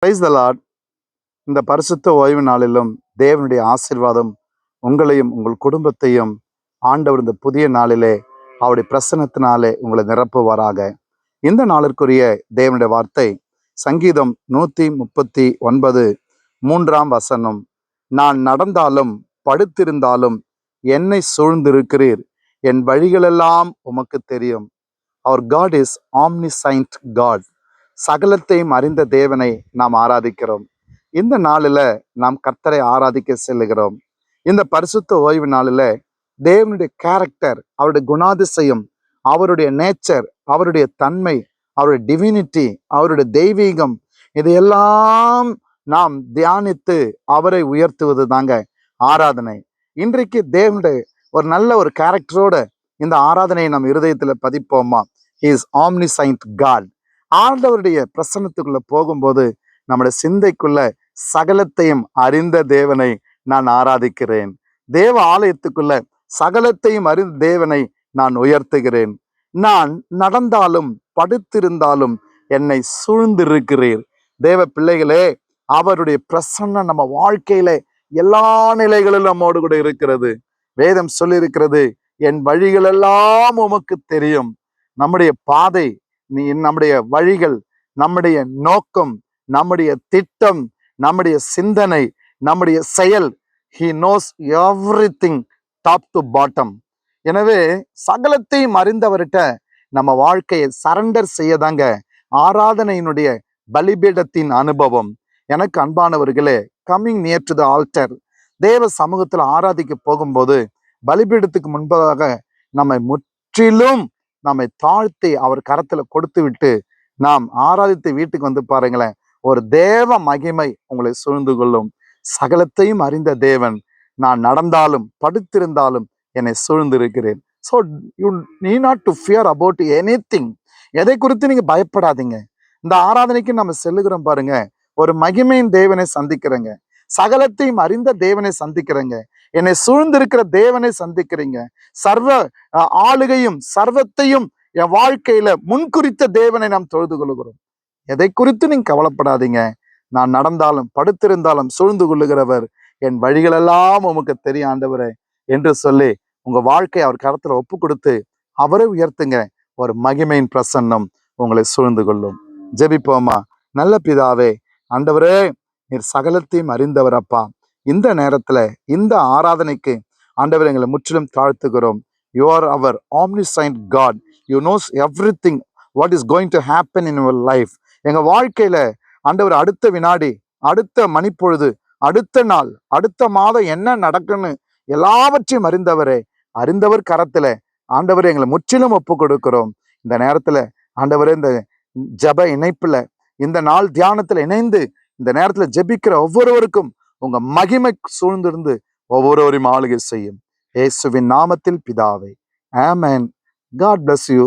Praise the Lord. இந்த பரிசுத்த ஓய்வு நாளிலும் தேவனுடைய ஆசீர்வாதம் உங்களையும் உங்கள் குடும்பத்தையும் ஆண்டவர் இந்த புதிய நாளிலே அவருடைய பிரசன்னத்தினாலே உங்களை நிரப்புவாராக. இந்த நாளிற்குரிய தேவனுடைய வார்த்தை சங்கீதம் 139 3 நான் நடந்தாலும் படுத்திருந்தாலும் என்னை சூழ்ந்திருக்கிறீர், என் வழிகளெல்லாம் உமக்கு தெரியும். அவர் காட் இஸ் ஆம்னிசைன்ட் காட். சகலத்தையும் அறிந்த தேவனை நாம் ஆராதிக்கிறோம். இந்த நாளில் நாம் கர்த்தரை ஆராதிக்க செல்லுகிறோம். இந்த பரிசுத்த ஓய்வு நாளில் தேவனுடைய கேரக்டர், அவருடைய குணாதிசயம், அவருடைய நேச்சர், அவருடைய தன்மை, அவருடைய டிவினிட்டி, அவருடைய தெய்வீகம், இதையெல்லாம் நாம் தியானித்து அவரை உயர்த்துவது தாங்க ஆராதனை. இன்றைக்கு தேவனுடைய ஒரு நல்ல ஒரு கேரக்டரோட இந்த ஆராதனையை நம் இருதயத்தில் பதிப்போமா? Is ஆம்னிசைன்ட் God. ஆண்டவருடைய பிரசன்னத்துக்குள்ள போகும்போது நம்முடைய சிந்தைக்குள்ள சகலத்தையும் அறிந்த தேவனை நான் ஆராதிக்கிறேன். தேவ ஆலயத்துக்குள்ள சகலத்தையும் அறிந்த தேவனை நான் உயர்த்துகிறேன். நான் நடந்தாலும் படுத்திருந்தாலும் என்னை சூழ்ந்திருக்கிறீர். தேவ பிள்ளைகளே, அவருடைய பிரசன்னம் நம்ம வாழ்க்கையில எல்லா நிலைகளிலும் நம்மோடு கூட இருக்கிறது. வேதம் சொல்லியிருக்கிறது, என் வழிகள் எல்லாம் உமக்கு தெரியும். நம்முடைய பாதை, நம்முடைய வழிகள், நம்முடைய நோக்கம், நம்முடைய திட்டம், நம்முடைய சிந்தனை, நம்முடைய செயல், he knows everything top to bottom. எனவே சகலத்தையும் அறிந்தவர்கிட்ட நம்ம வாழ்க்கையை சரண்டர் செய்யதாங்க ஆராதனையினுடைய பலிபீடத்தின் அனுபவம். எனக்கு அன்பானவர்களே, coming near to the alter, தேவ சமூகத்தில் ஆராதிக்க போகும்போது பலிபீடத்துக்கு முன்பதாக நம்மை முற்றிலும் நம்மை தாழ்த்தி அவர் கரத்துல கொடுத்து விட்டு நாம் ஆராதித்து வீட்டுக்கு வந்து பாருங்களேன், ஒரு தேவ மகிமை உங்களை சூழ்ந்து கொள்ளும். சகலத்தையும் அறிந்த தேவன், நான் நடந்தாலும் படுத்திருந்தாலும் என்னை சூழ்ந்திருக்கிறேன். So you need not to fear about anything. எதை குறித்து நீங்க பயப்படாதீங்க. இந்த ஆராதனைக்கு நம்ம செல்லுகிறோம் பாருங்க, ஒரு மகிமையின் தேவனை சந்திக்கிறேங்க, சகலத்தையும் அறிந்த தேவனை சந்திக்கிறேங்க, என்னை சூழ்ந்திருக்கிற தேவனை சந்திக்கிறீங்க. சர்வ ஆளுகையும் சர்வத்தையும் என் வாழ்க்கையில முன்குறித்த தேவனை நாம் தொழுது கொள்கிறோம். எதை குறித்து நீங்க கவலைப்படாதீங்க. நான் நடந்தாலும் படுத்திருந்தாலும் சூழ்ந்து கொள்ளுகிறவர், என் வழிகளெல்லாம் உமக்கு தெரியும் ஆண்டவரே என்று சொல்லி உங்க வாழ்க்கையை அவர் கரத்துல ஒப்பு கொடுத்து அவரை உயர்த்துங்க. ஒரு மகிமையின் பிரசன்னம் உங்களை சூழ்ந்து கொள்ளும். ஜெபிப்போமா? நல்ல பிதாவே, ஆண்டவரே, நீர் சகலத்தையும் அறிந்தவர் அப்பா. இந்த நேரத்துல இந்த ஆராதனைக்கு ஆண்டவர் எங்களை முற்றிலும் தாழ்த்துகிறோம். You are our omniscient God. You knows everything what is going to happen in your life. எங்க வாழ்க்கையில ஆண்டவர் அடுத்த வினாடி, அடுத்த மணிப்பொழுது, அடுத்த நாள், அடுத்த மாதம் என்ன நடக்குன்னு எல்லாவற்றையும் அறிந்தவர் கரத்துல ஆண்டவர் எங்களை முற்றிலும் ஒப்பு கொடுக்கிறோம். இந்த நேரத்துல ஆண்டவரே, இந்த ஜப இணைப்புல, இந்த நாள் தியானத்துல இணைந்து இந்த நேரத்துல ஜெபிக்கிற ஒவ்வொருவருக்கும் உங்க மகிமை சூழ்ந்திருந்து ஒவ்வொருவரையும் ஆளுகை செய்யும். இயேசுவின் நாமத்தில் பிதாவே, ஆமென். God bless you.